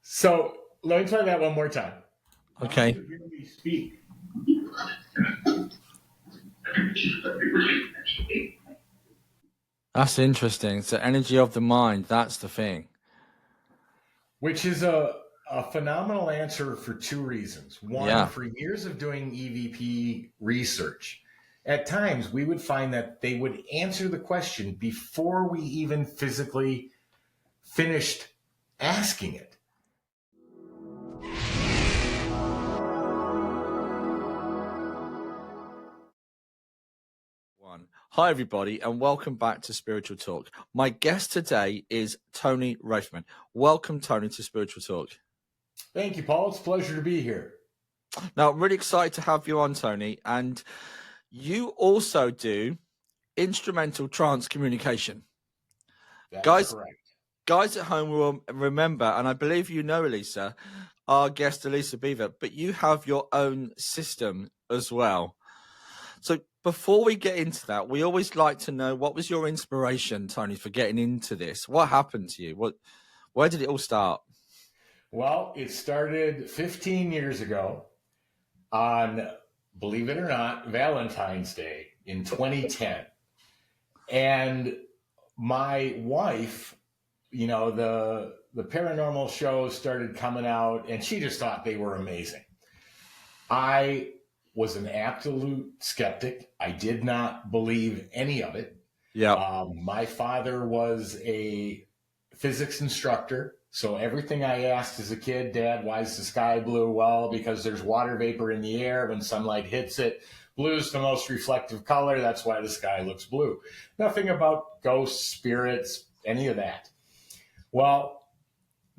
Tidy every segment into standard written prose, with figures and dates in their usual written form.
So let me try that one more time. Okay. You hear me speak. That's interesting. So energy of the mind, that's the thing. Which is a phenomenal answer for two reasons. One, Yeah. for years of doing EVP research, at times we would find that they would answer the question before we even physically finished asking it. Hi, everybody, and welcome back to Spiritual Talk. My guest today is Tony Raifman. Welcome, Tony, to Spiritual Talk. Thank you, Paul. It's a pleasure to be here. Now, I'm really excited to have you on, Tony, and you also do instrumental trance communication. That's correct. Guys at home will remember, and I believe you know Elisa, our guest Elisa Beaver, but you have your own system as well. So before we get into that, we always like to know, what was your inspiration, Tony, for getting into this? What happened to you? Where did it all start? Well, it started 15 years ago on, believe it or not, Valentine's Day in 2010. And my wife, you know, the paranormal shows started coming out, and she just thought they were amazing. I was an absolute skeptic. I did not believe any of it. Yeah. My father was a physics instructor. So everything I asked as a kid, Dad, why is the sky blue? Well, because there's water vapor in the air. When sunlight hits it, blue is the most reflective color. That's why the sky looks blue. Nothing about ghosts, spirits, any of that. Well,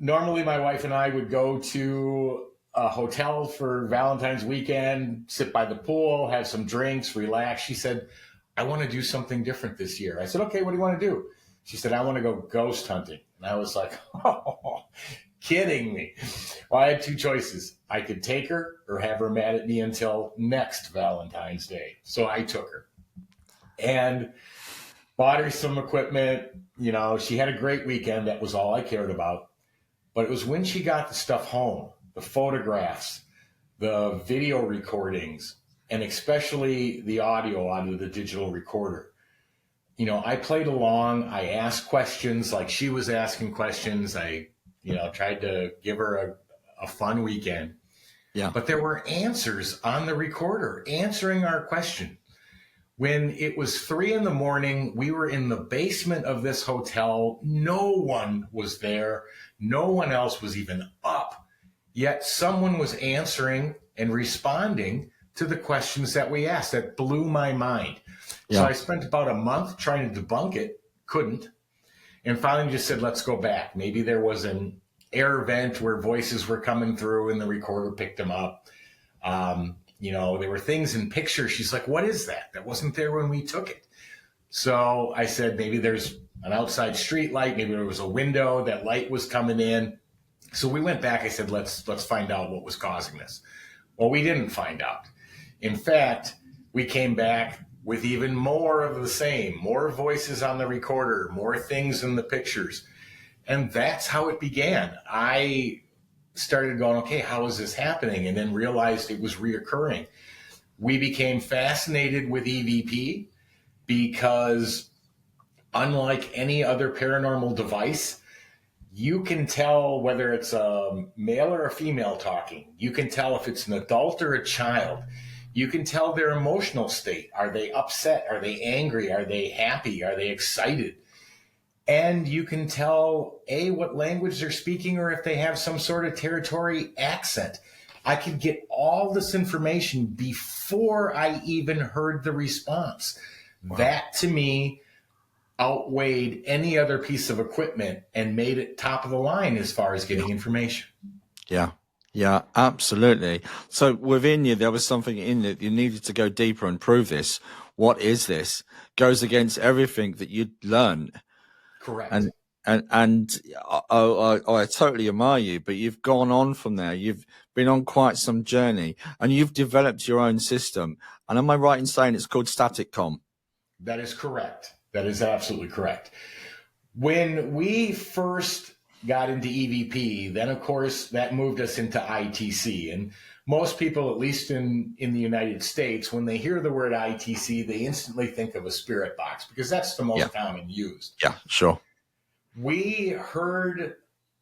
normally my wife and I would go to a hotel for Valentine's weekend, sit by the pool, have some drinks, relax. She said, I want to do something different this year. I said, okay, what do you want to do? She said, I want to go ghost hunting. And I was like, oh, kidding me. Well, I had two choices. I could take her or have her mad at me until next Valentine's Day. So I took her and bought her some equipment. You know, she had a great weekend. That was all I cared about. But it was when she got the stuff home, the photographs, the video recordings, and especially the audio out of the digital recorder. You know, I played along. I asked questions like she was asking questions. I, tried to give her a fun weekend. Yeah. But there were answers on the recorder answering our question. When it was 3 a.m, we were in the basement of this hotel. No one was there. No one else was even up. Yet someone was answering and responding to the questions that we asked. That blew my mind. Yeah. So I spent about a month trying to debunk it, couldn't, and finally just said, let's go back. Maybe there was an air vent where voices were coming through and the recorder picked them up. There were things in pictures. She's like, what is that? That wasn't there when we took it. So I said, maybe there's an outside street light. Maybe there was a window that light was coming in. So we went back. I said, let's find out what was causing this. Well, we didn't find out. In fact, we came back with even more of the same, more voices on the recorder, more things in the pictures. And that's how it began. I started going, okay, how is this happening? And then realized it was reoccurring. We became fascinated with EVP because unlike any other paranormal device, you can tell whether it's a male or a female talking. You can tell if it's an adult or a child. You can tell their emotional state. Are they upset? Are they angry? Are they happy? Are they excited? And you can tell, what language they're speaking or if they have some sort of territory accent. I could get all this information before I even heard the response. Wow. That, to me, outweighed any other piece of equipment and made it top of the line as far as getting information. Yeah, absolutely. So within you, there was something in it. You needed to go deeper and prove this. What is this? Goes against everything that you'd learned. Correct. And I totally admire you, but you've gone on from there. You've been on quite some journey and you've developed your own system. And am I right in saying it's called Staticom? That is correct. That is absolutely correct. When we first got into EVP. Then, of course, that moved us into ITC. And most people, at least in the United States, when they hear the word ITC, they instantly think of a spirit box because that's the most common used. Yeah, sure. We heard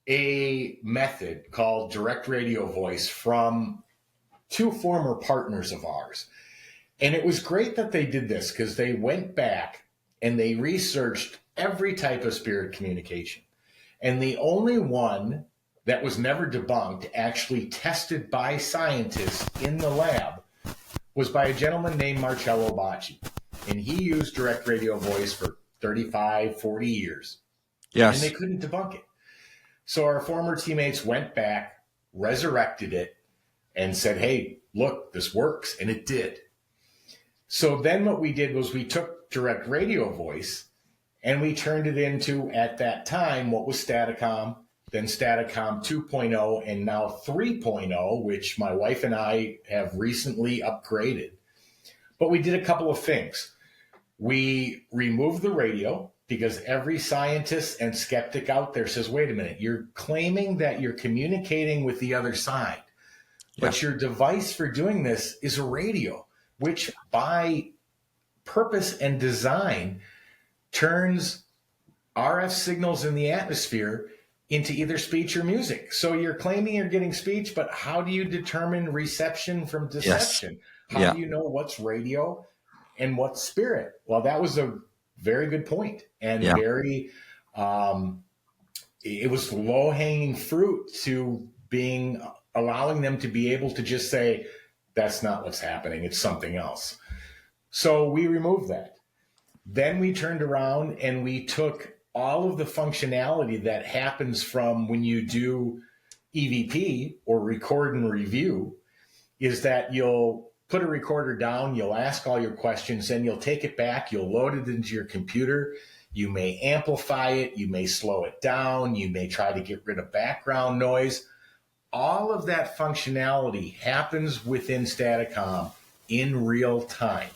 a method called direct radio voice from 2 former partners of ours. And it was great that they did this because they went back and they researched every type of spirit communication. And the only one that was never debunked, actually tested by scientists in the lab, was by a gentleman named Marcello Bacci. And he used direct radio voice for 35, 40 years. Yes. And they couldn't debunk it. So our former teammates went back, resurrected it, and said, hey, look, this works. And it did. So then what we did was we took direct radio voice and we turned it into, at that time, what was Staticom, then Staticom 2.0, and now 3.0, which my wife and I have recently upgraded. But we did a couple of things. We removed the radio because every scientist and skeptic out there says, wait a minute, you're claiming that you're communicating with the other side, but your device for doing this is a radio, which by purpose and design turns RF signals in the atmosphere into either speech or music. So you're claiming you're getting speech, but how do you determine reception from deception? How do you know what's radio and what's spirit? Well, that was a very good point, and very, it was low-hanging fruit to allowing them to be able to just say, that's not what's happening, it's something else. So we removed that. Then we turned around and we took all of the functionality that happens from when you do EVP or record and review, is that you'll put a recorder down, you'll ask all your questions, then you'll take it back, you'll load it into your computer, you may amplify it, you may slow it down, you may try to get rid of background noise. All of that functionality happens within Staticom in real time.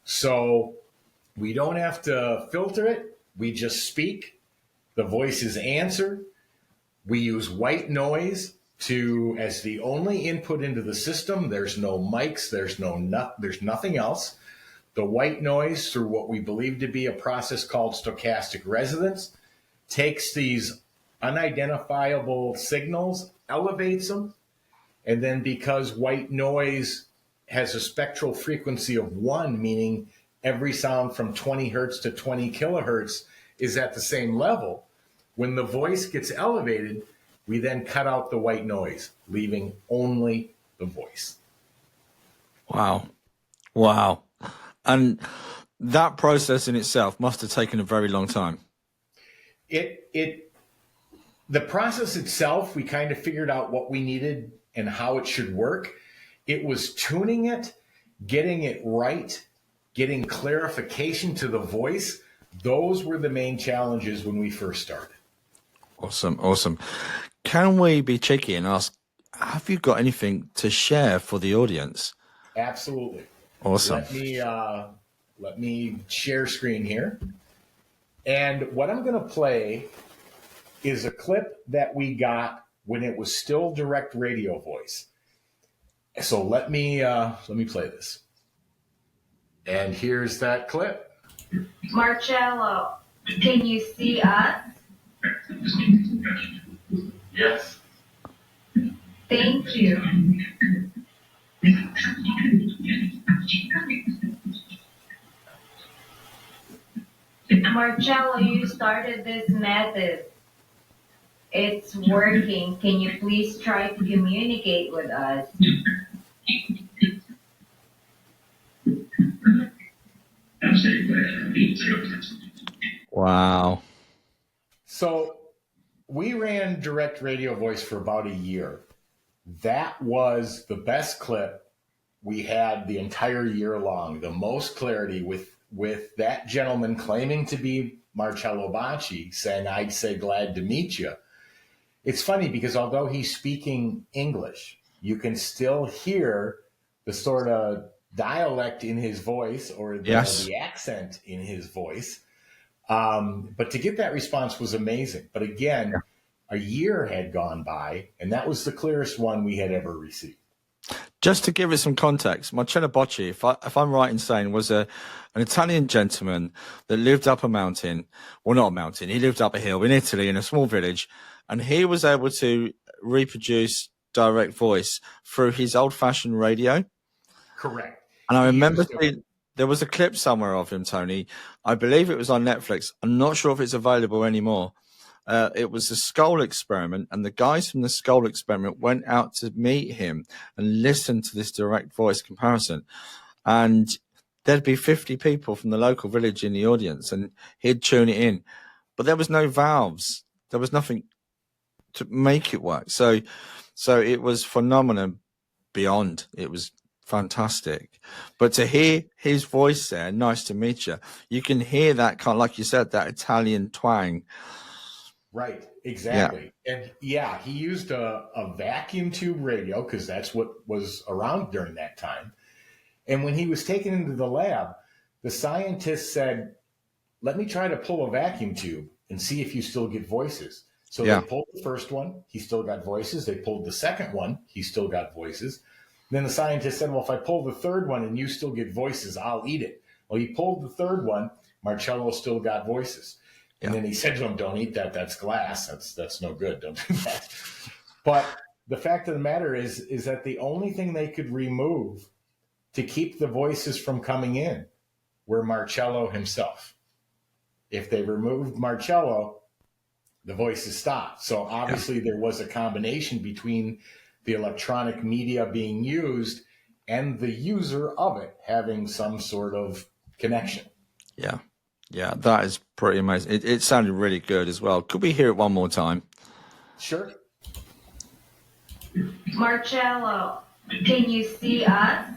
So we don't have to filter it. We just speak. The voices answer. We use white noise as the only input into the system. There's no mics. There's nothing else. The white noise, through what we believe to be a process called stochastic resonance, takes these unidentifiable signals, elevates them, and then because white noise has a spectral frequency of 1, meaning every sound from 20 hertz to 20 kilohertz is at the same level, when the voice gets elevated, we then cut out the white noise, leaving only the voice. Wow. And that process in itself must have taken a very long time. The process itself, we kind of figured out what we needed and how it should work. It was tuning it, getting it right, getting clarification to the voice. Those were the main challenges when we first started. Awesome. Can we be cheeky and ask, have you got anything to share for the audience? Absolutely. Awesome. Let me share screen here. And what I'm going to play is a clip that we got when it was still direct radio voice. So let me play this. And here's that clip. Marcello, can you see us? Yes. Thank you. Marcello, you started this method. It's working. Can you please try to communicate with us? Wow. So we ran direct radio voice for about a year. That was the best clip we had the entire year long, the most clarity with that gentleman claiming to be Marcello Bacci saying, I'd say glad to meet you. It's funny because although he's speaking English, you can still hear the sort of dialect in his voice or the accent in his voice. But to get that response was amazing. But again, a year had gone by, and that was the clearest one we had ever received. Just to give it some context, Marcello Bocci, if I'm right in saying, was an Italian gentleman that lived up a mountain. Well, not a mountain. He lived up a hill in Italy in a small village, and he was able to reproduce direct voice through his old-fashioned radio. Correct. And I remember there was a clip somewhere of him, Tony. I believe it was on Netflix. I'm not sure if it's available anymore. It was the skull experiment, and the guys from the skull experiment went out to meet him and listen to this direct voice comparison. And there'd be 50 people from the local village in the audience, and he'd tune it in. But there was no valves. There was nothing to make it work. So it was phenomenal beyond. It was fantastic. But to hear his voice there, nice to meet you, you can hear that kind of, like you said, that Italian twang. Right, exactly. Yeah. And yeah, he used a vacuum tube radio because that's what was around during that time. And when he was taken into the lab, the scientists said, let me try to pull a vacuum tube and see if you still get voices. So they pulled the first one, he still got voices. They pulled the second one, he still got voices. Then the scientist said, well, if I pull the third one and you still get voices, I'll eat it. Well, he pulled the third one, Marcello still got voices. And then he said to him, don't eat that. That's glass. That's no good. Don't do that. But the fact of the matter is that the only thing they could remove to keep the voices from coming in were Marcello himself. If they removed Marcello, the voices stopped. So obviously there was a combination between the electronic media being used and the user of it having some sort of connection. Yeah. Yeah, that is pretty amazing. It sounded really good as well. Could we hear it one more time? Sure. Marcello, can you see us?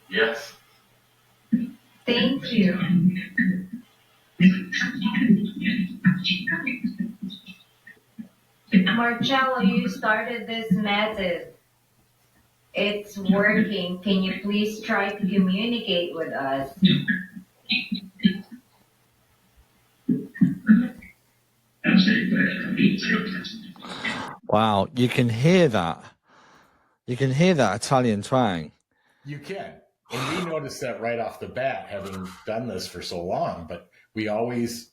Yes. Thank you. Marcello, you started this method. It's working. Can you please try to communicate with us? Wow, you can hear that. You can hear that Italian twang. You can. And we noticed that right off the bat, having done this for so long. But we always,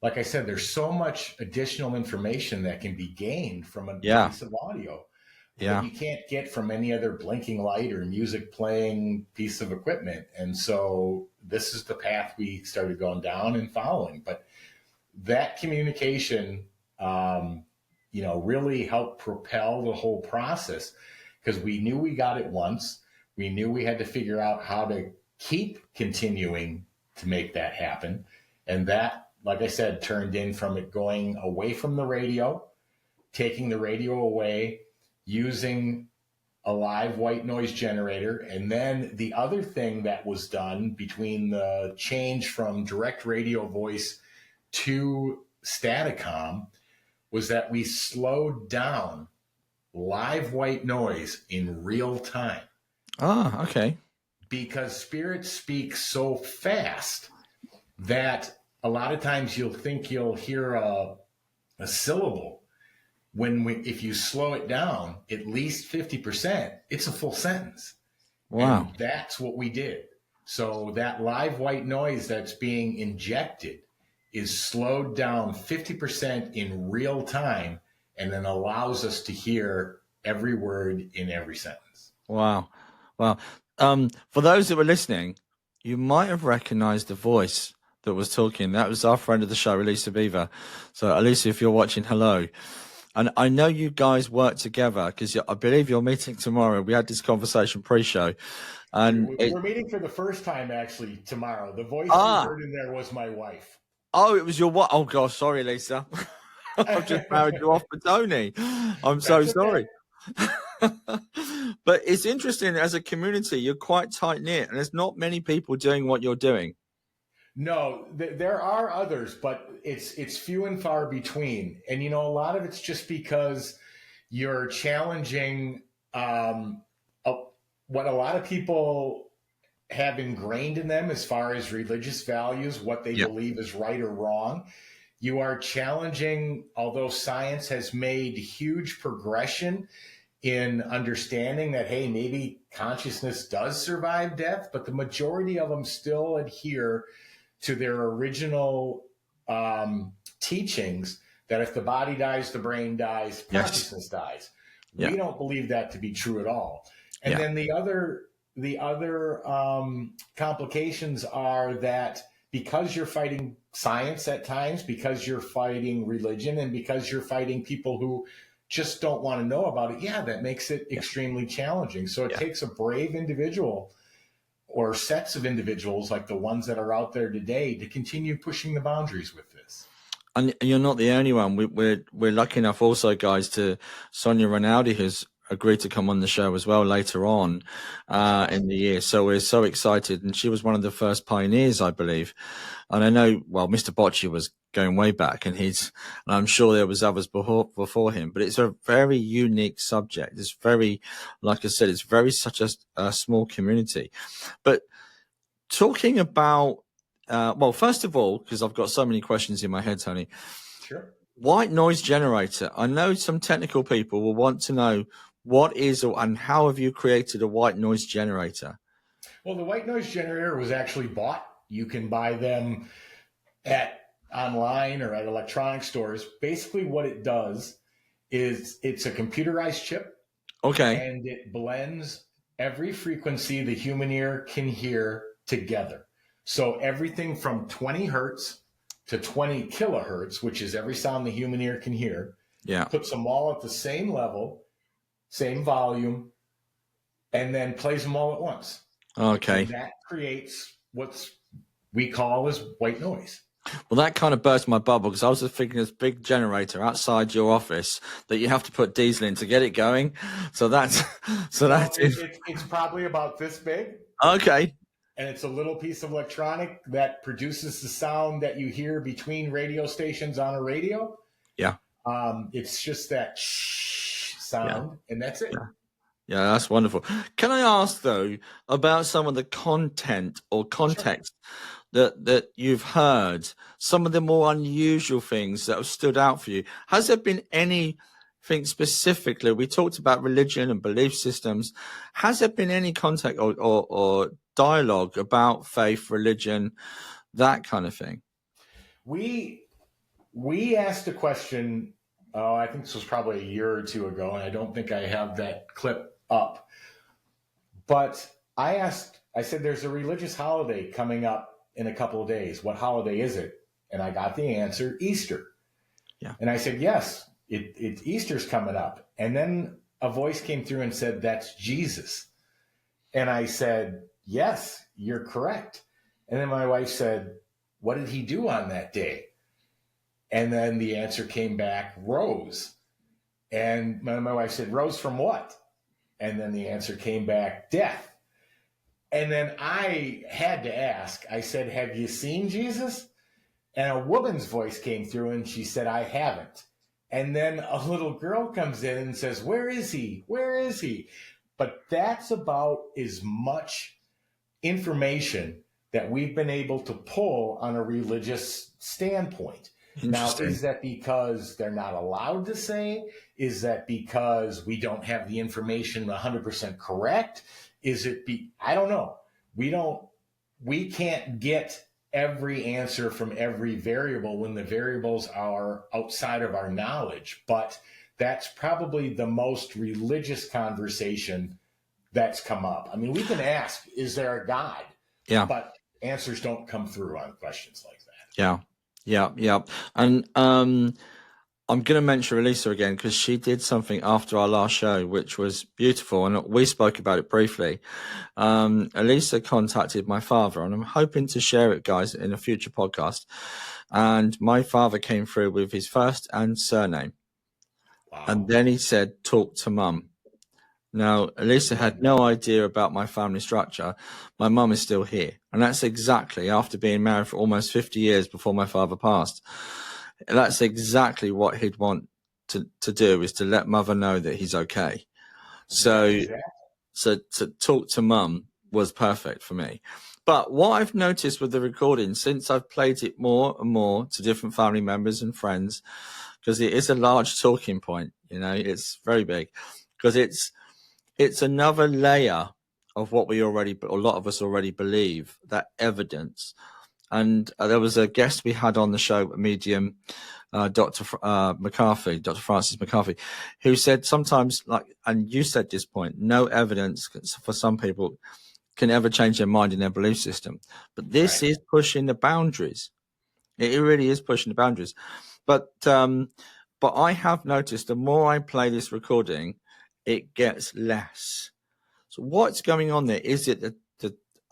like I said, there's so much additional information that can be gained from a piece of audio that you can't get from any other blinking light or music playing piece of equipment. And so this is the path we started going down and following. But that communication, really helped propel the whole process, because we knew we got it once. We knew we had to figure out how to keep continuing to make that happen. And that, like I said, turned in from it going away from the radio, taking the radio away, using a live white noise generator. And then the other thing that was done between the change from direct radio voice to Staticom was that we slowed down live white noise in real time. Ah, okay. Because spirits speak so fast that a lot of times you'll think you'll hear a syllable. If you slow it down at least 50%, it's a full sentence. Wow. And that's what we did. So that live white noise that's being injected is slowed down 50% in real time, and then allows us to hear every word in every sentence. Wow. Wow. For those that were listening, you might have recognized the voice that was talking. That was our friend of the show, Elisa Beaver. So, Elisa, if you're watching, hello. And I know you guys work together because I believe you're meeting tomorrow. We had this conversation pre-show. And we're meeting for the first time, actually, tomorrow. The voice you heard in there was my wife. Oh, it was your what? Oh, gosh, sorry, Lisa. I've just married you off for Tony. I'm so sorry. But it's interesting, as a community, you're quite tight-knit, and there's not many people doing what you're doing. No, there are others, but it's few and far between. And, a lot of it's just because you're challenging what a lot of people have ingrained in them as far as religious values, what they believe is right or wrong. You are challenging, although science has made huge progression in understanding that, hey, maybe consciousness does survive death, but the majority of them still adhere to their original teachings that if the body dies, the brain dies, consciousness dies. Yeah. We don't believe that to be true at all. And then the other complications are that because you're fighting science at times, because you're fighting religion, and because you're fighting people who just don't want to know about it, that makes it extremely challenging. So it takes a brave individual or sets of individuals like the ones that are out there today to continue pushing the boundaries with this. And you're not the only one. We're lucky enough also, guys, to Sonia Rinaldi, who's agreed to come on the show as well later on in the year. So we're so excited. And she was one of the first pioneers, I believe. And I know, well, Mr. Bocci was going way back, and I'm sure there was others before him, but it's a very unique subject. It's very, like I said, it's very such a small community. But talking about, well, first of all, because I've got so many questions in my head, Tony. Sure. White noise generator. I know some technical people will want to know what is and how have you created a white noise generator? Well, the white noise generator was actually bought. You can buy them online or at electronic stores. Basically, what it does is it's a computerized chip. Okay. And it blends every frequency the human ear can hear together. So everything from 20 hertz to 20 kilohertz, which is every sound the human ear can hear, puts them all at the same level, same volume, and then plays them all at once. Okay. And that creates what we call as white noise. Well, that kind of burst my bubble because I was just thinking this big generator outside your office that you have to put diesel in to get it going. So it's probably about this big. Okay. And it's a little piece of electronic that produces the sound that you hear between radio stations on a radio. Yeah. It's just that sound, and that's it. Yeah, that's wonderful. Can I ask, though, about some of the content or context that you've heard, some of the more unusual things that have stood out for you? Has there been anything specifically? We talked about religion and belief systems. Has there been any contact or dialogue about faith, religion, that kind of thing? We asked a question, I think this was probably a year or two ago, and I don't think I have that clip up. But I said, there's a religious holiday coming up in a couple of days. What holiday is it? And I got the answer, Easter. Yeah. And I said, yes, it's Easter's coming up. And then a voice came through and said, that's Jesus. And I said, yes, you're correct. And then my wife said, what did he do on that day? And then the answer came back, rose. And my wife said, rose from what? And then the answer came back, death. And then I had to ask, I said, have you seen Jesus? And a woman's voice came through and she said, I haven't. And then a little girl comes in and says, where is he? Where is he? But that's about as much information that we've been able to pull on a religious standpoint. Now, is that because they're not allowed to say? Is that because we don't have the information 100% correct? I don't know. We can't get every answer from every variable when the variables are outside of our knowledge. But that's probably the most religious conversation that's come up. I mean, we can ask, is there a God? Yeah. But answers don't come through on questions like that. Yeah. And I'm going to mention Elisa again because she did something after our last show, which was beautiful. And we spoke about it briefly. Elisa contacted my father, and I'm hoping to share it, guys, in a future podcast. And my father came through with his first and surname. Wow. And then he said, talk to mum. Now, Elisa had no idea about my family structure. My mum is still here. And that's exactly after being married for almost 50 years before my father passed. That's exactly what he'd want to do, is to let mother know that he's okay. So to talk to mum was perfect for me. But what I've noticed with the recording, since I've played it more and more to different family members and friends, because it is a large talking point, it's very big, because it's another layer of what a lot of us already believe, that evidence. And there was a guest we had on the show, a medium, Dr. Dr. Francis McCarthy, who said sometimes, and you said this point, no evidence for some people can ever change their mind and their belief system. But this is pushing the boundaries. It really is pushing the boundaries. But I have noticed the more I play this recording, it gets less. So what's going on there? Is it that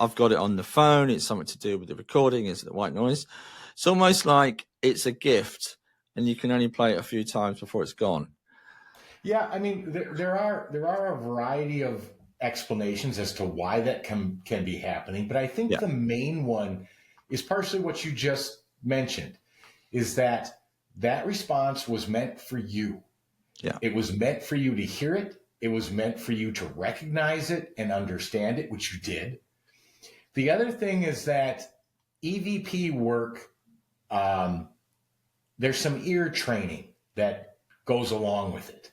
I've got it on the phone? It's something to do with the recording. Is it the white noise? It's almost like it's a gift and you can only play it a few times before it's gone. Yeah, I mean, there are a variety of explanations as to why that can be happening, but I think the main one is partially what you just mentioned, is that response was meant for you. Yeah. It was meant for you to hear it. It was meant for you to recognize it and understand it, which you did. The other thing is that EVP work, there's some ear training that goes along with it.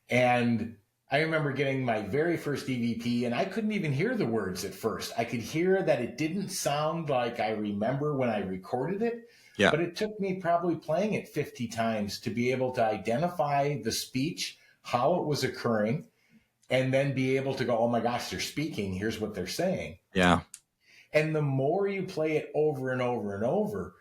And I remember getting my very first EVP, and I couldn't even hear the words at first. I could hear that it didn't sound like I remember when I recorded it, but it took me probably playing it 50 times to be able to identify the speech, how it was occurring, and then be able to go, oh my gosh, they're speaking. Here's what they're saying. Yeah. And the more you play it over and over and over,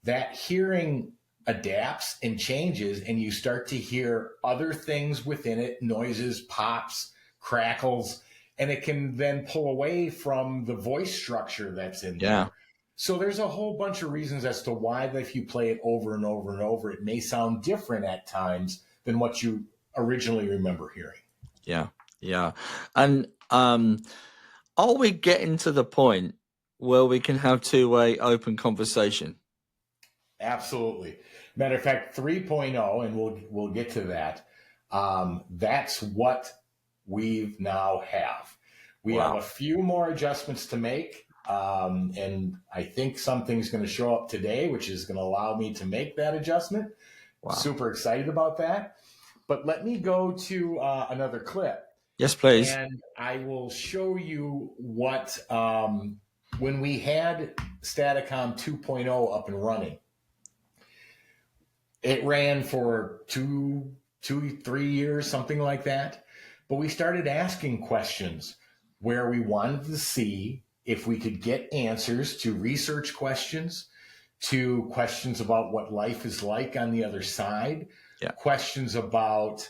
that hearing adapts and changes, and you start to hear other things within it, noises, pops, crackles, and it can then pull away from the voice structure that's in there. So there's a whole bunch of reasons as to why if you play it over and over and over, it may sound different at times than what you originally remember hearing. Yeah. And are we getting to the point where we can have two-way open conversation? Absolutely. Matter of fact, 3.0, and we'll get to that. That's what we now have. We have a few more adjustments to make, and I think something's going to show up today, which is going to allow me to make that adjustment. Super excited about that. But let me go to another clip. Yes, please. And I will show you what, when we had Staticom 2.0 up and running, it ran for 3 years, something like that. But we started asking questions where we wanted to see if we could get answers to research questions, to questions about what life is like on the other side, questions about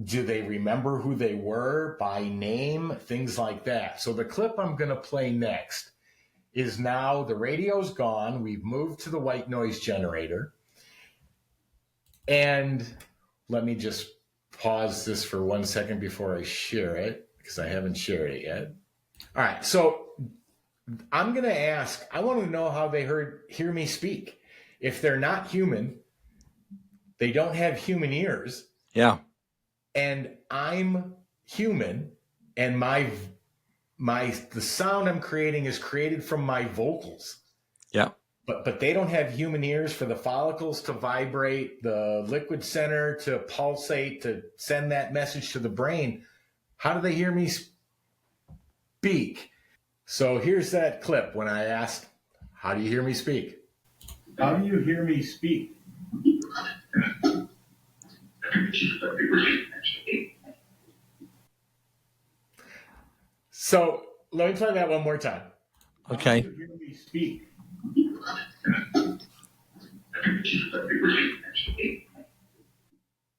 do they remember who they were by name, things like that. So the clip I'm going to play next is now the radio's gone. We've moved to the white noise generator. And let me just pause this for 1 second before I share it, because I haven't shared it yet. All right, so I'm going to ask, I want to know how they hear me speak. If they're not human, they don't have human ears. Yeah. And I'm human, and the sound I'm creating is created from my vocals. Yeah. But they don't have human ears for the follicles to vibrate, the liquid center to pulsate, to send that message to the brain. How do they hear me speak? So here's that clip when I asked, how do you hear me speak? How do you hear me speak? So let me play that one more time. Okay. How do you hear me speak?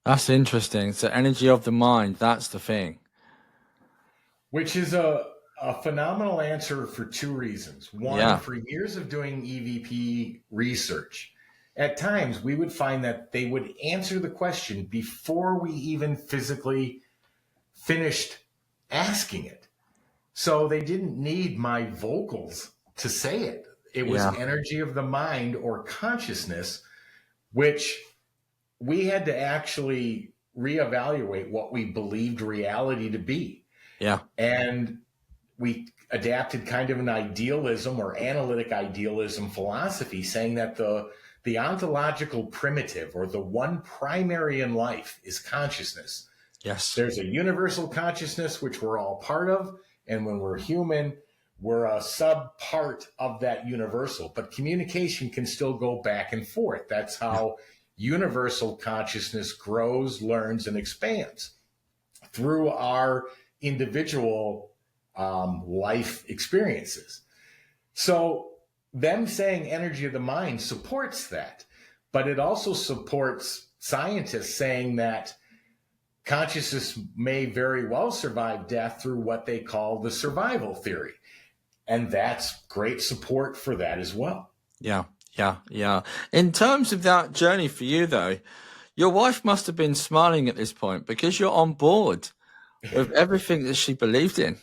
That's interesting. It's the energy of the mind. That's the thing. Which is a phenomenal answer for two reasons. One, for years of doing EVP research, at times we would find that they would answer the question before we even physically finished asking it. So they didn't need my vocals to say it. It was energy of the mind or consciousness, which we had to actually reevaluate what we believed reality to be. Yeah. And we adapted kind of an idealism or analytic idealism philosophy, saying that the ontological primitive, or the one primary in life, is consciousness. Yes. There's a universal consciousness, which we're all part of. And when we're human, we're a sub part of that universal. But communication can still go back and forth. That's how universal consciousness grows, learns, and expands through our individual life experiences. So them saying energy of the mind supports that, but it also supports scientists saying that consciousness may very well survive death through what they call the survival theory. And that's great support for that as well. Yeah. In terms of that journey for you, though, your wife must have been smiling at this point because you're on board with everything that she believed in.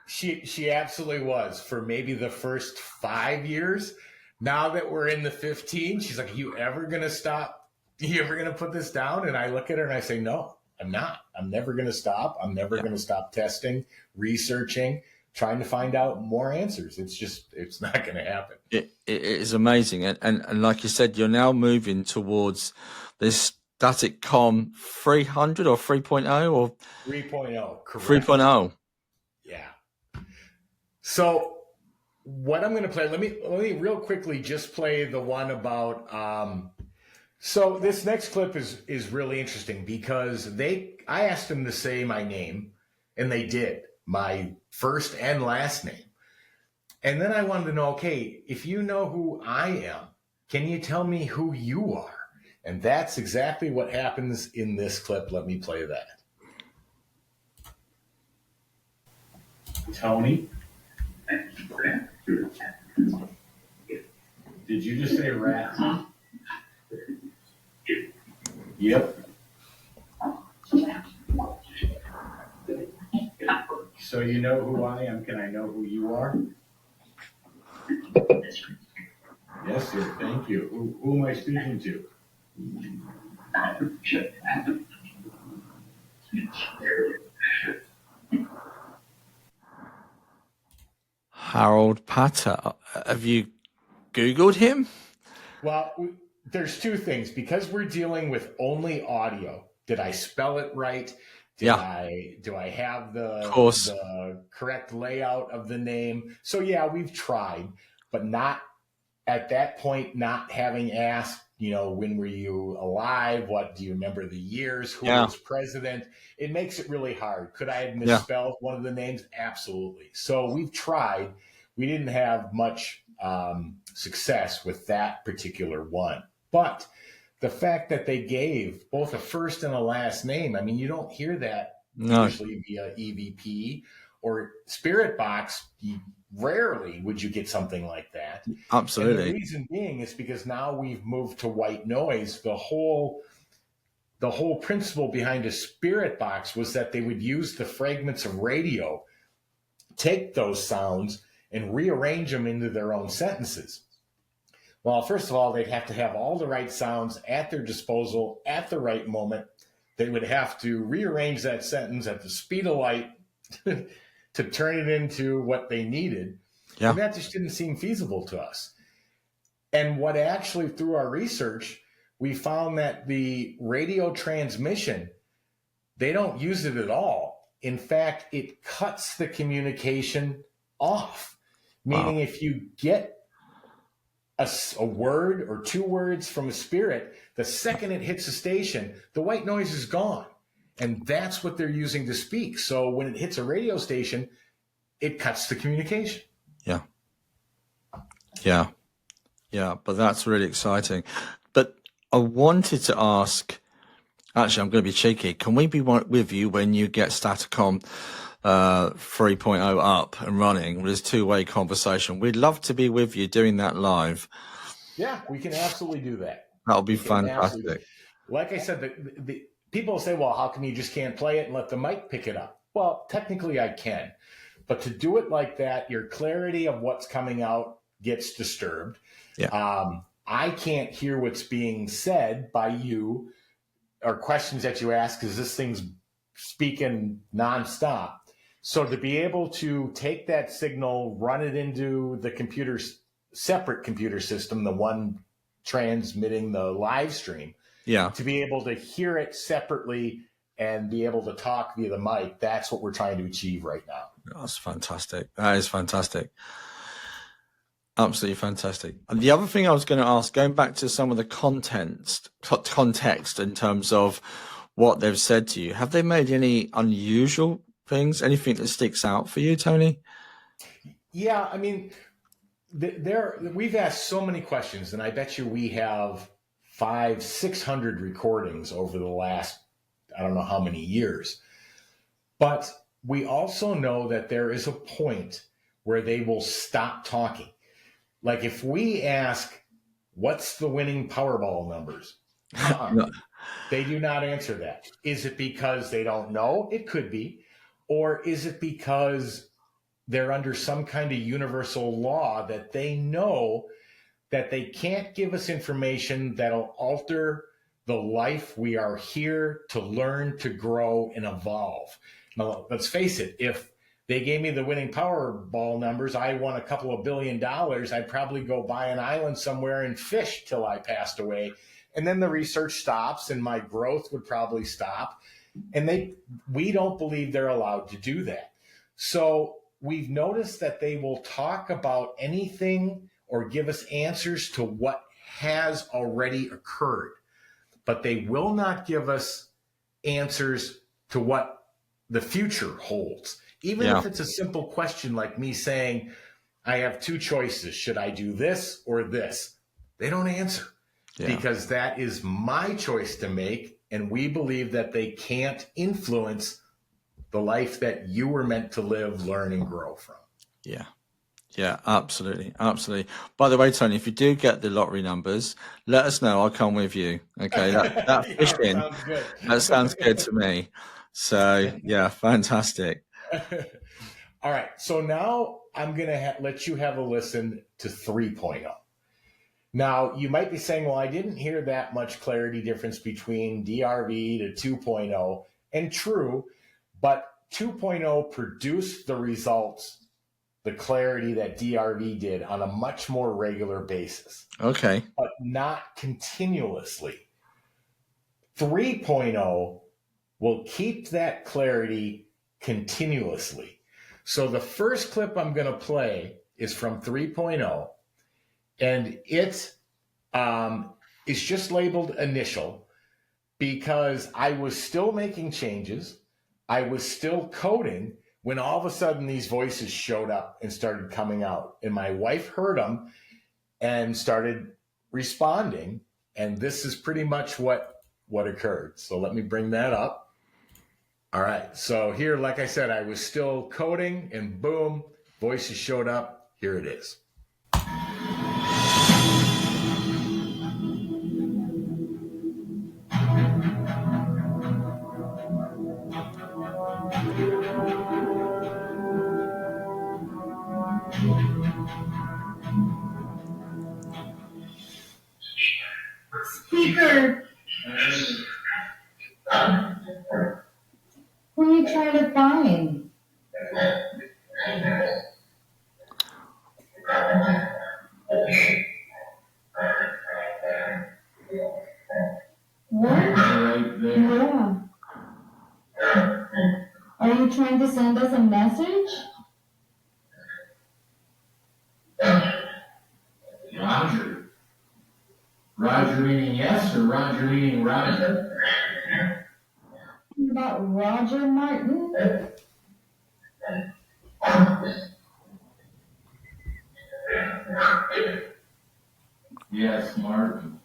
She absolutely was for maybe the first 5 years. Now that we're in the 15, she's like, you ever going to stop? You ever going to put this down? And I look at her and I say, no, I'm not. I'm never going to stop. I'm never going to stop testing, researching, trying to find out more answers. It's not going to happen. It is amazing. And like you said, you're now moving towards this Staticom 300 or 3.0 or 3.0, correct. 3.0. Yeah. So what I'm going to play, let me real quickly just play the one about, so this next clip is really interesting because I asked them to say my name, and they did, my first and last name. And then I wanted to know, okay, if you know who I am, can you tell me who you are? And that's exactly what happens in this clip. Let me play that. Tony? Did you just say rat? Yep. So you know who I am. Can I know who you are? Yes, sir. Thank you. Who am I speaking to? Harold Patter. Have you Googled him? Well, there's two things. Because we're dealing with only audio, did I spell it right? Do I have the correct layout of the name? So yeah, we've tried, but not at that point, not having asked, when were you alive? What do you remember the years? Who was president? It makes it really hard. Could I have misspelled one of the names? Absolutely. So we've tried. We didn't have much success with that particular one. But the fact that they gave both a first and a last name, I mean, you don't hear that usually via EVP or Spirit Box. Rarely would you get something like that. Absolutely. And the reason being is because now we've moved to white noise. The whole principle behind a Spirit Box was that they would use the fragments of radio, take those sounds, and rearrange them into their own sentences. Well, first of all, they'd have to have all the right sounds at their disposal at the right moment. They would have to rearrange that sentence at the speed of light to turn it into what they needed. Yeah. And that just didn't seem feasible to us. And what actually, through our research, we found that the radio transmission, they don't use it at all. In fact, it cuts the communication off. Meaning if you get a word or two words from a spirit, the second it hits a station, the white noise is gone. And that's what they're using to speak. So when it hits a radio station, it cuts the communication. Yeah, but that's really exciting. But I wanted to ask, actually, I'm going to be cheeky. Can we be with you when you get Staticom 3.0 up and running with this two-way conversation? We'd love to be with you doing that live. Yeah, we can absolutely do that. That'll be fantastic. Like I said, the people say, well, how come you just can't play it and let the mic pick it up? Well, technically I can. But to do it like that, your clarity of what's coming out gets disturbed. Yeah. I can't hear what's being said by you or questions that you ask because this thing's speaking nonstop. So to be able to take that signal, run it into the computer's separate computer system, the one transmitting the live stream, Yeah. to be able to hear it separately and be able to talk via the mic, that's what we're trying to achieve right now. That's fantastic. That is fantastic. Absolutely fantastic. And the other thing I was going to ask, going back to some of the context in terms of what they've said to you, have they made any unusual things? Anything that sticks out for you, Tony? Yeah, I mean, we've asked so many questions, and I bet you we have 500-600 recordings over the last, I don't know how many years. But we also know that there is a point where they will stop talking. Like if we ask, what's the winning Powerball numbers? No. They do not answer that. Is it because they don't know? It could be. Or is it because they're under some kind of universal law that they know that they can't give us information that'll alter the life we are here to learn, to grow, and evolve? Now, let's face it, if they gave me the winning Powerball numbers, I won a couple of $1 billion, I'd probably go buy an island somewhere and fish till I passed away. And then the research stops and my growth would probably stop. And we don't believe they're allowed to do that. So we've noticed that they will talk about anything or give us answers to what has already occurred, but they will not give us answers to what the future holds. Even if it's a simple question like me saying, I have two choices. Should I do this or this? They don't answer because that is my choice to make. And we believe that they can't influence the life that you were meant to live, learn, and grow from. Yeah. Yeah, absolutely. Absolutely. By the way, Tony, if you do get the lottery numbers, let us know. I'll come with you. Okay. That fishing, sounds good. That sounds good to me. So yeah, fantastic. All right. So now I'm going to let you have a listen to 3.0. Now, you might be saying, well, I didn't hear that much clarity difference between DRV to 2.0. And true, but 2.0 produced the results, the clarity that DRV did on a much more regular basis. Okay. But not continuously. 3.0 will keep that clarity continuously. So the first clip I'm going to play is from 3.0, and it is just labeled initial because I was still making changes. I was still coding when all of a sudden these voices showed up and started coming out. And my wife heard them and started responding. And this is pretty much what occurred. So let me bring that up. All right. So here, like I said, I was still coding and boom, voices showed up. Here it is. Speaker. Who are you trying to find? What? Right there. Yeah. Are you trying to send us a message? Roger. Roger meaning yes or Roger meaning Roger? About Roger Martin? Yes, Martin.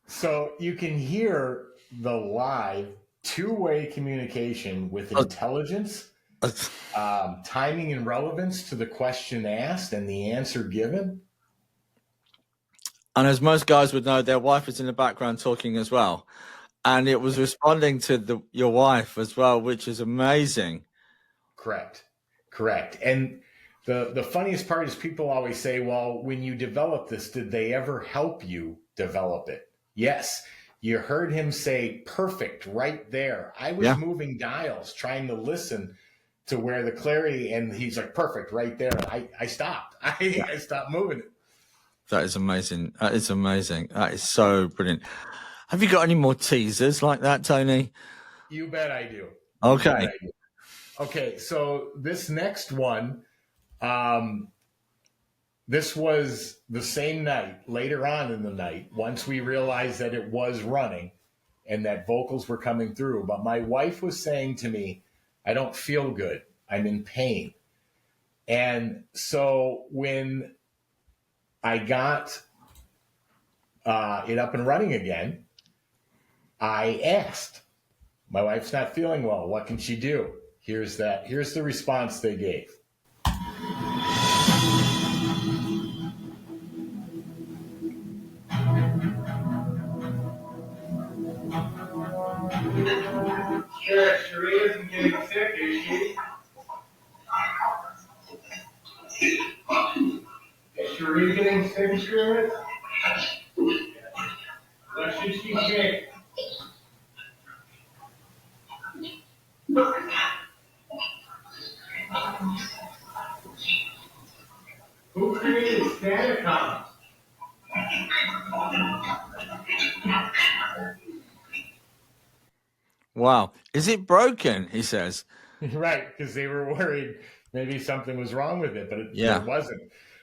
So you can hear the live two-way communication with intelligence, timing and relevance to the question asked and the answer given. And as most guys would know, their wife is in the background talking as well. And it was responding to your wife as well, which is amazing. Correct. And the funniest part is people always say, well, when you develop this, did they ever help you develop it? Yes. You heard him say perfect right there. I was moving dials, trying to listen to where the clarity, and he's like, perfect, right there. I stopped. I stopped moving it. That is amazing. That is amazing. That is so brilliant. Have you got any more teasers like that, Tony? You bet I do. Okay. Okay, so this next one, this was the same night, later on in the night, once we realized that it was running and that vocals were coming through. But my wife was saying to me, I don't feel good. I'm in pain. And so when I got it up and running again, I asked, my wife's not feeling well. What can she do? Here's the response they gave. Sure, Sheree isn't getting sick, is she? Is Sheree getting sick, Sheree? What should she take? Who created Staticom? Wow. Is it broken? He says. Right, because they were worried maybe something was wrong with it, but it wasn't.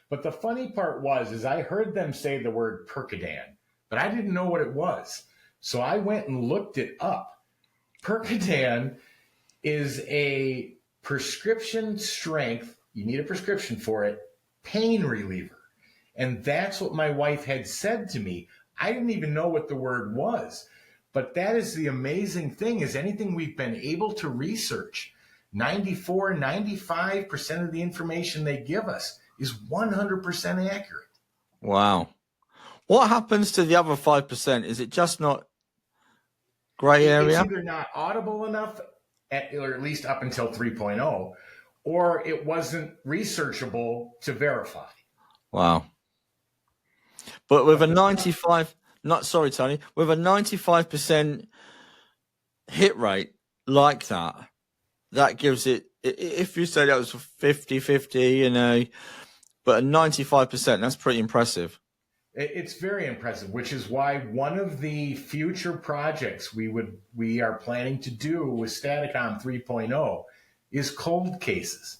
But the funny part is I heard them say the word Percodan, but I didn't know what it was. So I went and looked it up. Percodan is a prescription strength, you need a prescription for it, pain reliever. And that's what my wife had said to me. I didn't even know what the word was. But that is the amazing thing, is anything we've been able to research, 95% of the information they give us is 100% accurate. Wow. What happens to the other 5%? Is it just not gray area? It's either not audible enough, or at least up until 3.0, or it wasn't researchable to verify. Wow. But with a 95, Tony, with a 95% hit rate like that, that gives it, if you say that was 50-50, but a 95%, that's pretty impressive. It's very impressive, which is why one of the future projects we are planning to do with Staticom 3.0 is cold cases.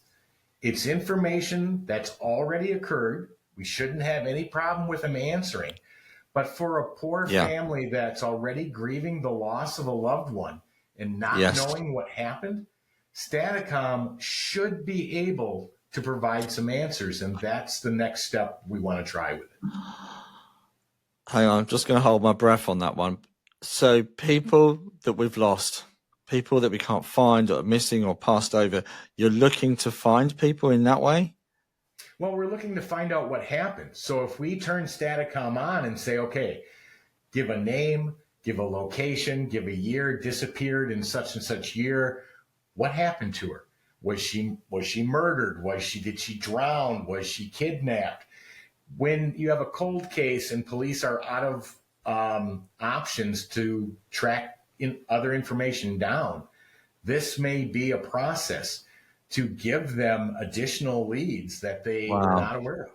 It's information that's already occurred. We shouldn't have any problem with them answering. But for a poor family that's already grieving the loss of a loved one and not knowing what happened, Staticom should be able to provide some answers, and that's the next step we want to try with it. Hang on, I'm just going to hold my breath on that one. So people that we've lost, people that we can't find or are missing or passed over, you're looking to find people in that way? Well, we're looking to find out what happened. So if we turn Staticom on and say, okay, give a name, give a location, give a year, disappeared in such and such year, what happened to her? Was she murdered? Did she drown? Was she kidnapped? When you have a cold case and police are out of options to track other information down, this may be a process to give them additional leads that they were not aware of.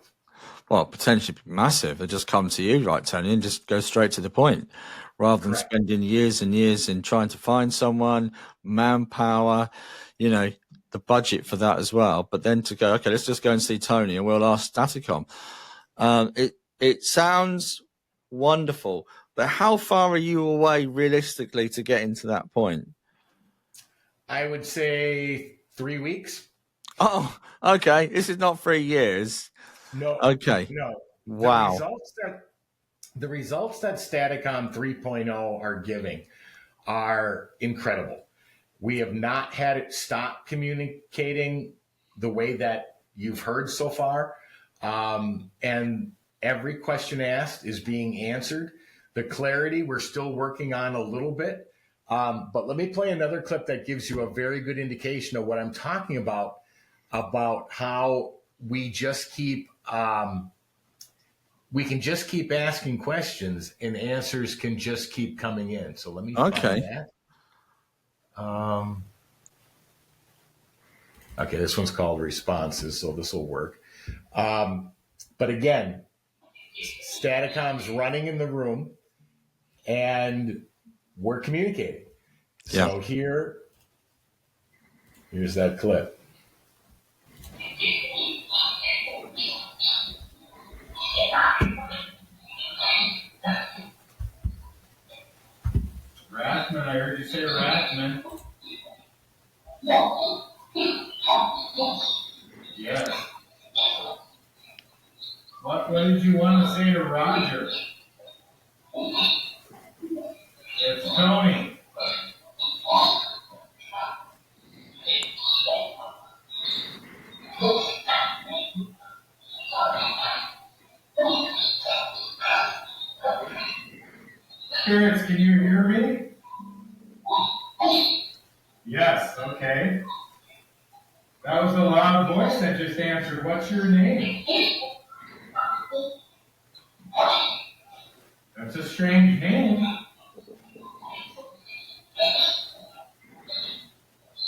Well, potentially massive. They just come to you, right, Tony, and just go straight to the point, rather than spending years and years in trying to find someone, manpower, the budget for that as well. But then to go, okay, let's just go and see Tony and we'll ask Staticom. It sounds wonderful, but how far are you away realistically to getting to that point? I would say 3 weeks. Oh, okay. This is not 3 years. No. Okay. No. Wow. The results that Staticom 3.0 are giving are incredible. We have not had it stop communicating the way that you've heard so far. And every question asked is being answered. The clarity, we're still working on a little bit. But let me play another clip that gives you a very good indication of what I'm talking about how we just keep, we can just keep asking questions and answers can just keep coming in. So let me find that. Okay, this one's called responses, so this will work. But again, Staticom's running in the room, and we're communicating. Yeah. So here's that clip. Raifman, I heard you say Raifman. Yes. What did you want to say to Roger? It's Tony. Spirits, can you hear me? Yes, okay. That was a loud voice that just answered. What's your name? That's a strange name.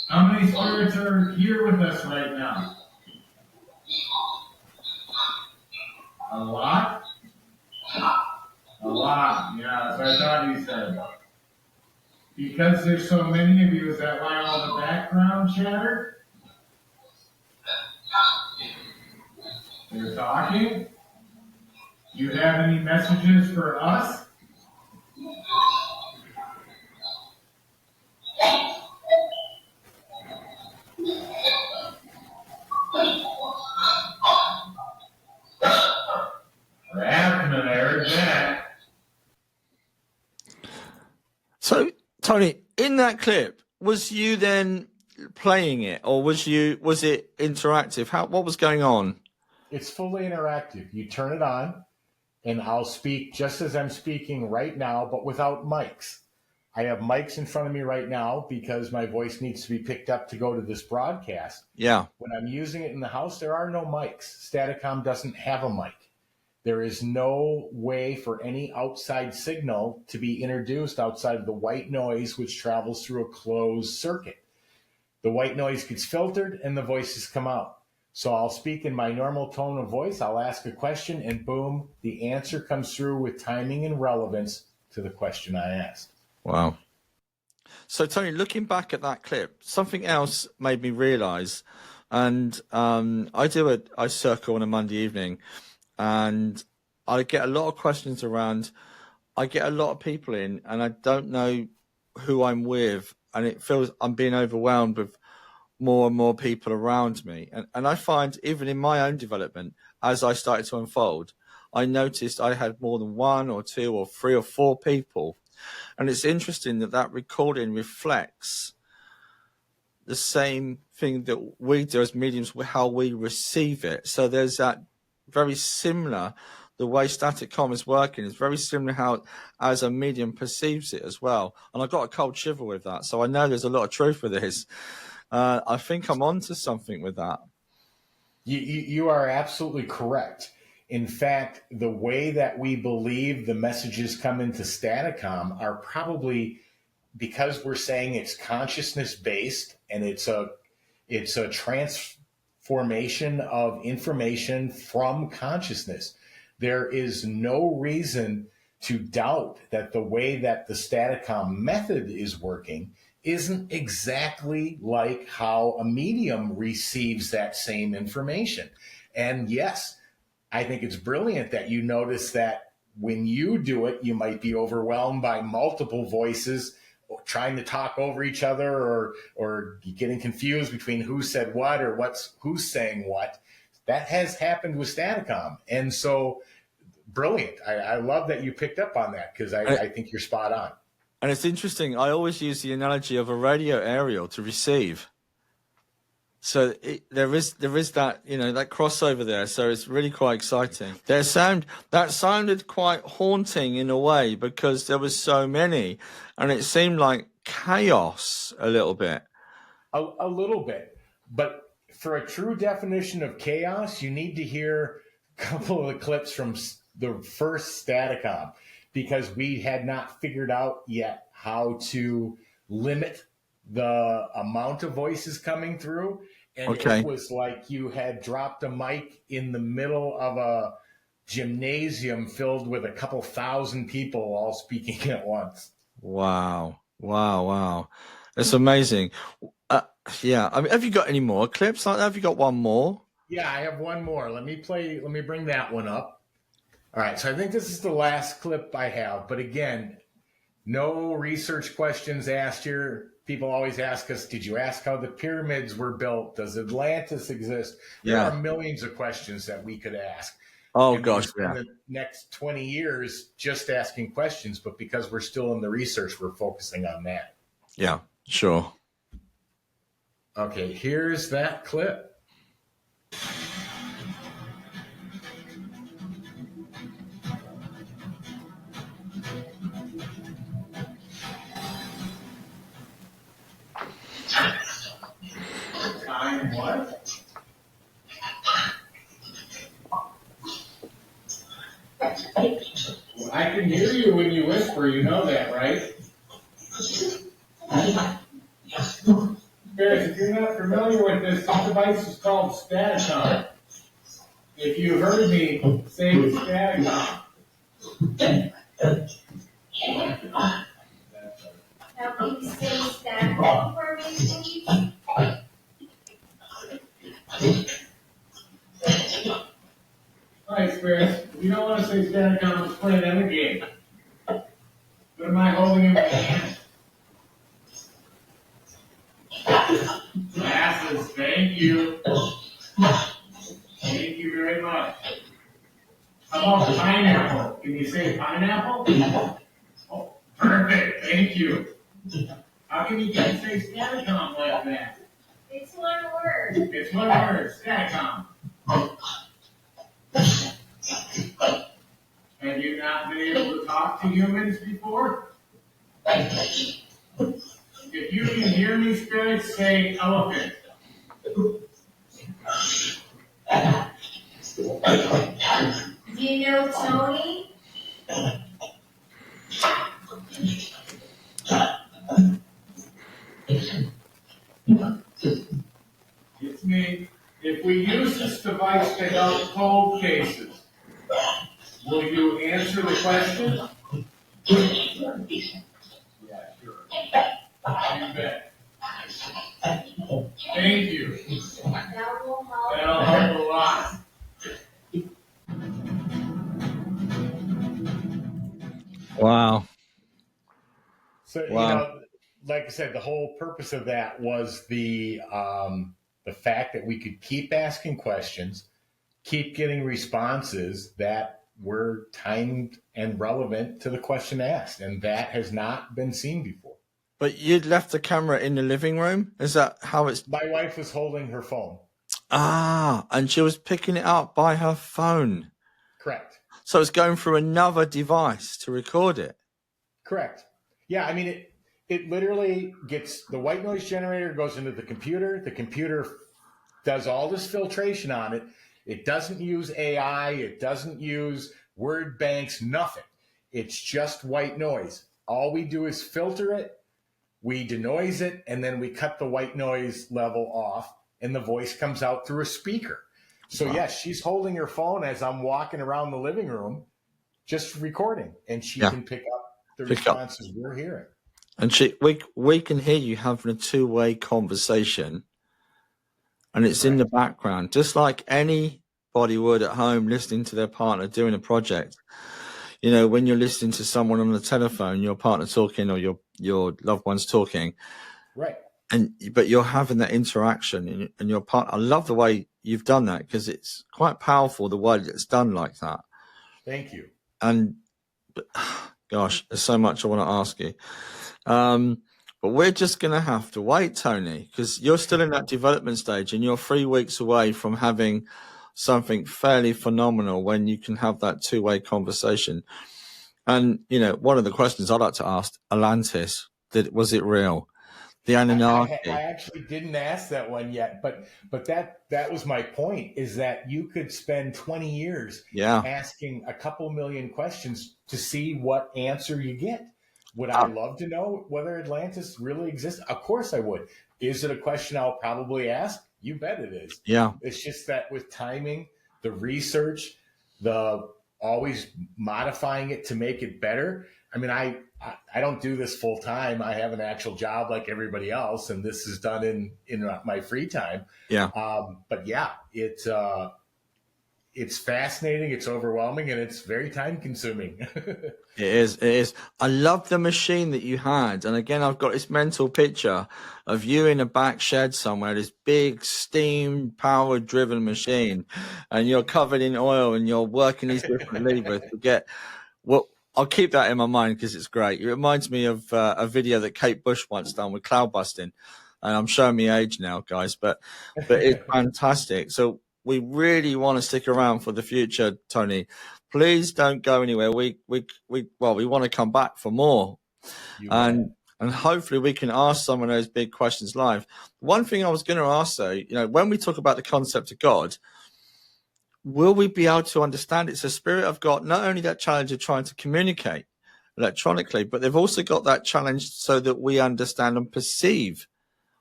How many spirits are here with us right now? A lot? A lot, yeah, that's what I thought you said. Because there's so many of you, is that why all the background chatter? You're talking? You have any messages for us? Raifman, I heard that. So, Tony, in that clip, was you then playing it, or was it interactive? What was going on? It's fully interactive. You turn it on, and I'll speak just as I'm speaking right now, but without mics. I have mics in front of me right now because my voice needs to be picked up to go to this broadcast. Yeah. When I'm using it in the house, there are no mics. Staticom doesn't have a mic. There is no way for any outside signal to be introduced outside of the white noise, which travels through a closed circuit. The white noise gets filtered and the voices come out. So I'll speak in my normal tone of voice. I'll ask a question, and boom, the answer comes through with timing and relevance to the question I asked. Wow. So, Tony, looking back at that clip, something else made me realize, and I circle on a Monday evening, and I get a lot of questions around. I get a lot of people in, and I don't know who I'm with, and it feels I'm being overwhelmed with more and more people around me. And I find even in my own development, as I started to unfold, I noticed I had more than one or two or three or four people. And it's interesting that recording reflects the same thing that we do as mediums, how we receive it. So there's that very similar, the way Staticom is working is very similar how as a medium perceives it as well. And I got a cold shiver with that. So I know there's a lot of truth with this. I think I'm onto something with that. You are absolutely correct. In fact, the way that we believe the messages come into Staticom are probably because we're saying it's consciousness based, and it's a transformation of information from consciousness. There is no reason to doubt that the way that the Staticom method is working isn't exactly like how a medium receives that same information. And yes, I think it's brilliant that you notice that when you do it, you might be overwhelmed by multiple voices trying to talk over each other, or getting confused between who said what or who's saying what. That has happened with Staticom. And so brilliant. I love that you picked up on that, because I think you're spot on. And it's interesting. I always use the analogy of a radio aerial to receive. So there is that, that crossover there. So it's really quite exciting. That sounded quite haunting in a way, because there was so many, and it seemed like chaos a little bit. A little bit. But for a true definition of chaos, you need to hear a couple of the clips from the first Staticom, because we had not figured out yet how to limit the amount of voices coming through. And Okay. it was like you had dropped a mic in the middle of a gymnasium filled with a couple thousand people all speaking at once. Wow. Wow. Wow. It's amazing. Uh, yeah. I mean, have you got any more clips like that? Have you got one more? Yeah, I have one more. Let me bring that one up. All right. So I think this is the last clip I have. But again, no research questions asked here. People always ask us, did you ask how the pyramids were built? Does Atlantis exist? There Yeah. are millions of questions that we could ask. Oh, And gosh. we Yeah. spend the next 20 years just asking questions. But because we're still in the research, we're focusing on that. Yeah. Sure. Okay, here's that clip. Time what? I can hear you when you whisper, you know that, right? Guys, if you're not familiar with this device is called Staticom. If you heard me say Staticom. Now, can you say Statom for me, please? All right, Spirits, if you don't want to say Staticom, let's play another game. What am I holding in my hand? Glasses, thank you. Thank you very much. How about pineapple? Can you say pineapple? Oh, perfect, thank you. How can you say Staticom like that? It's one word. It's one word, Staticom. Have you not been able to talk to humans before? If you can hear me, spirits, say elephant. Do you know Tony? It's me. If we use this device to help cold cases, will you answer the question? Yeah, sure. You bet. Thank you. That will help. That'll help a lot. Wow. So, Wow. like I said, the whole purpose of that was the fact that we could keep asking questions, keep getting responses that were timed and relevant to the question asked. And that has not been seen before. But you'd left the camera in the living room? Is that how it's... My wife was holding her phone. Ah, and she was picking it up by her phone. Correct. So it's going through another device to record it. Correct. Yeah, I mean, it literally gets, the white noise generator goes into the computer. The computer does all this filtration on it. It doesn't use AI. It doesn't use word banks, nothing. It's just white noise. All we do is filter it, we denoise it, and then we cut the white noise level off, and the voice comes out through a speaker. So, Wow. yes, she's holding her phone as I'm walking around the living room, just recording, and she Yeah. can pick up the Pick up. responses we're hearing. And we can hear you having a two-way conversation, and it's in the background, just like anybody would at home listening to their partner doing a project. You know, when you're listening to someone on the telephone, your partner talking or your loved one's talking, Right. but you're having that interaction, and your partner. I love the way you've done that because it's quite powerful the way it's done like that. Thank you. And gosh, there's so much I want to ask you. But we're just going to have to wait, Tony, because you're still in that development stage and you're 3 weeks away from having something fairly phenomenal when you can have that two-way conversation. And, you know, one of the questions I'd like to ask, Atlantis, was it real? The Anunnaki. I actually didn't ask that one yet, but that was my point, is that you could spend 20 years Yeah. asking a couple million questions to see what answer you get. Would I love to know whether Atlantis really exists? Of course I would. Is it a question I'll probably ask? You bet it is. Yeah. It's just that with timing, the research, the always modifying it to make it better. I mean, I don't do this full time. I have an actual job like everybody else, and this is done in my free time. Yeah. But yeah, it's fascinating, it's overwhelming, and it's very time consuming. It is. It is. I love the machine that you had. And again, I've got this mental picture of you in a back shed somewhere, this big steam power driven machine, and you're covered in oil and you're working these different levers to get what. I'll keep that in my mind because it's great. It reminds me of a video that Kate Bush once done with cloud busting. And I'm showing my age now, guys, but it's fantastic. So we really want to stick around for the future, Tony. Please don't go anywhere. We want to come back for more, and hopefully we can ask some of those big questions live. One thing I was going to ask, though, when we talk about the concept of God, will we be able to understand it's a spirit of God? Not only that challenge of trying to communicate electronically, but they've also got that challenge so that we understand and perceive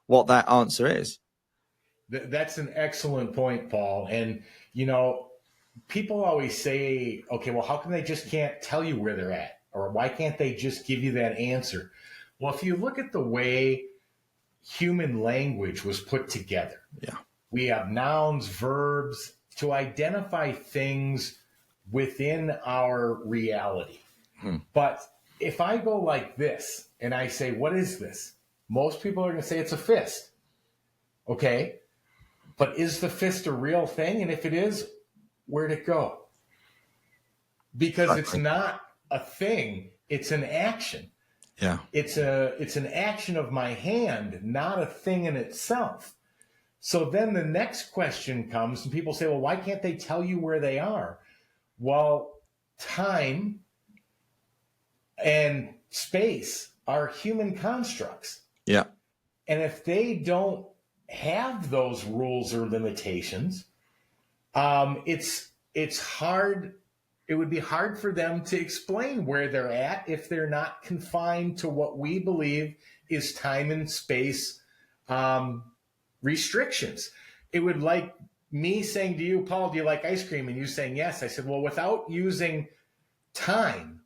what that answer is. That's an excellent point, Paul. And, people always say, okay, well, how come they just can't tell you where they're at? Or why can't they just give you that answer? Well, if you look at the way human language was put together, we have nouns, verbs to identify things within our reality. But if I go like this and I say, what is this? Most people are going to say it's a fist. Okay. But is the fist a real thing? And if it is, where'd it go? Because it's not a thing, it's an action. Yeah. It's an action of my hand, not a thing in itself. So then the next question comes and people say, well, why can't they tell you where they are? Well, time and space are human constructs. Yeah. And if they don't have those rules or limitations, it's hard. It would be hard for them to explain where they're at if they're not confined to what we believe is time and space restrictions. It would like me saying to you, Paul, do you like ice cream? And you saying yes. I said, well, without using time,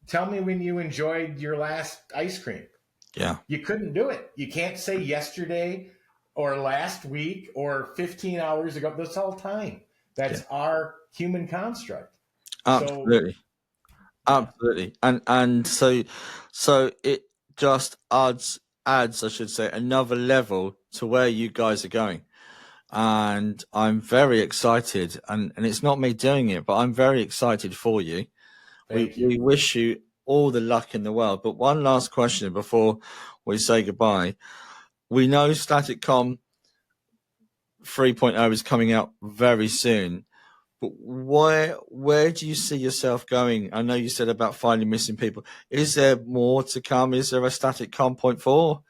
tell me when you enjoyed your last ice cream. Yeah. You couldn't do it. You can't say yesterday or last week or 15 hours ago. That's all time. That's our human construct. Absolutely. Absolutely. And so it just adds, I should say, another level to where you guys are going. And I'm very excited, and it's not me doing it, but I'm very excited for you. We wish you all the luck in the world. But one last question before we say goodbye. We know Staticom 3.0 is coming out very soon. But where do you see yourself going? I know you said about finding missing people. Is there more to come? Is there a Staticom 0.4?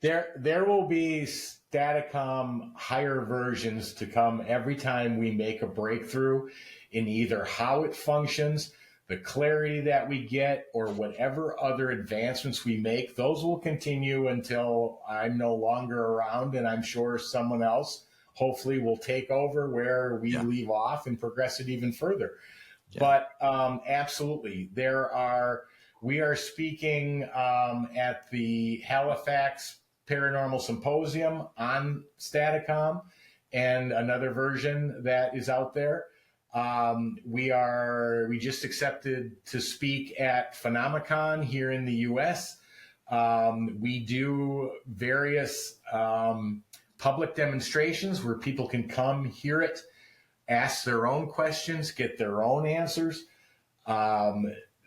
There will be Staticom higher versions to come every time we make a breakthrough in either how it functions, the clarity that we get, or whatever other advancements we make. Those will continue until I'm no longer around, and I'm sure someone else hopefully will take over where we leave off and progress it even further. But absolutely, we are speaking at the Halifax Paranormal Symposium on Staticom and another version that is out there. We just accepted to speak at Phenomicon here in the US. We do various public demonstrations where people can come hear it, ask their own questions, get their own answers.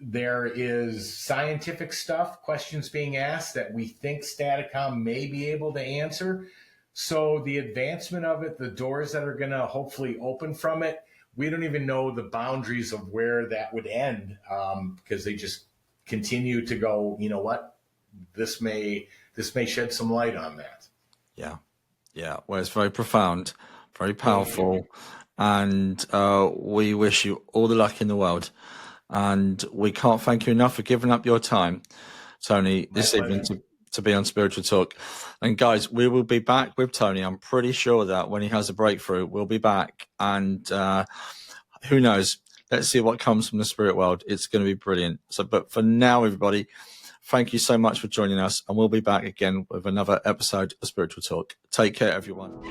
There is scientific stuff, questions being asked that we think Staticom may be able to answer. So the advancement of it, the doors that are going to hopefully open from it, we don't even know the boundaries of where that would end, because they just continue to go, you know what, this may shed some light on that. Yeah. Yeah. Well, it's very profound, very powerful. And we wish you all the luck in the world. And we can't thank you enough for giving up your time, Tony, this evening to be on Spiritual Talk. And guys, we will be back with Tony. I'm pretty sure that when he has a breakthrough, we'll be back. And who knows? Let's see what comes from the spirit world. It's going to be brilliant. So, but for now, everybody, thank you so much for joining us. And we'll be back again with another episode of Spiritual Talk. Take care, everyone.